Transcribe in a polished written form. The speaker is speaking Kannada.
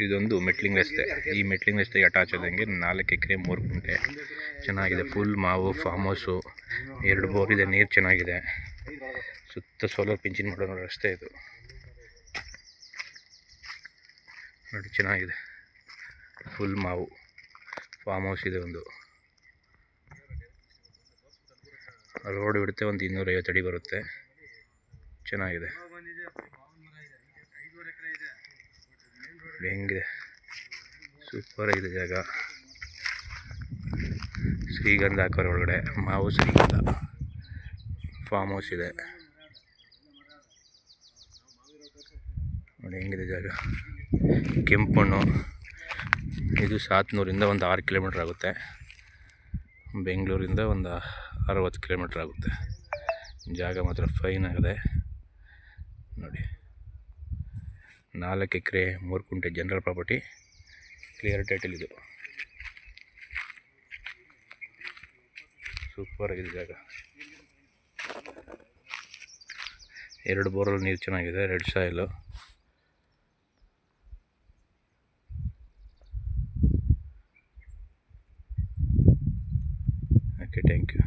ಇದೊಂದು ಮೆಟ್ಲಿಂಗ್ ರಸ್ತೆ. ಈ ಮೆಟ್ಲಿಂಗ್ ರಸ್ತೆಗೆ ಅಟ್ಯಾಚ್ ಆದಂಗೆ 4 ಎಕರೆ 3 ಗುಂಟೆ ಚೆನ್ನಾಗಿದೆ. ಫುಲ್ ಮಾವು ಫಾರ್ಮ್ ಹೌಸು, 2 ಬೋರ್ ಇದೆ, ನೀರು ಚೆನ್ನಾಗಿದೆ. ಸುತ್ತ ಸೋಲಾರ್ ಪಿಂಚಿಂಗ್ ಮಾಡೋ ರಸ್ತೆ ಇದು ನೋಡಿ, ಚೆನ್ನಾಗಿದೆ. ಫುಲ್ ಮಾವು ಫಾರ್ಮ್ ಹೌಸ್ ಇದೆ. ಒಂದು ರೋಡ್ ಬಿಡುತ್ತೆ, ಒಂದು 250 ಅಡಿ ಬರುತ್ತೆ. ಚೆನ್ನಾಗಿದೆ, ಹೆಂಗಿದೆ, ಸೂಪರ್ ಆಗಿದೆ ಜಾಗ. ಶ್ರೀಗಂಧ ಹಾಕೋರ ಒಳಗಡೆ ಮಾವು ಶ್ರೀಗಂಧ ಫಾರ್ಮ್ ಹೌಸ್ ಇದೆ ನೋಡಿ, ಹೆಂಗಿದೆ ಜಾಗ. ಕೆಂಪಣ್ಣು ಇದು ಸಾತ್ನೂರಿಂದ ಒಂದು 6 ಕಿಲೋಮೀಟ್ರ್ ಆಗುತ್ತೆ. ಬೆಂಗಳೂರಿಂದ ಒಂದು 60 ಕಿಲೋಮೀಟ್ರ್ ಆಗುತ್ತೆ. ಜಾಗ ಮಾತ್ರ ಫೈನ್ ಆಗಿದೆ ನೋಡಿ. 4 ಎಕರೆ 3 ಗುಂಟೆ ಜನರಲ್ ಪ್ರಾಪರ್ಟಿ, ಕ್ಲಿಯರ್ ಟೈಟಲ್ ಇದು. ಸೂಪರ್ ಆಗಿದೆ ಜಾಗ. 2 ಬೋರಲ್ಲಿ ನೀರು ಚೆನ್ನಾಗಿದೆ, red soil. Okay, thank you.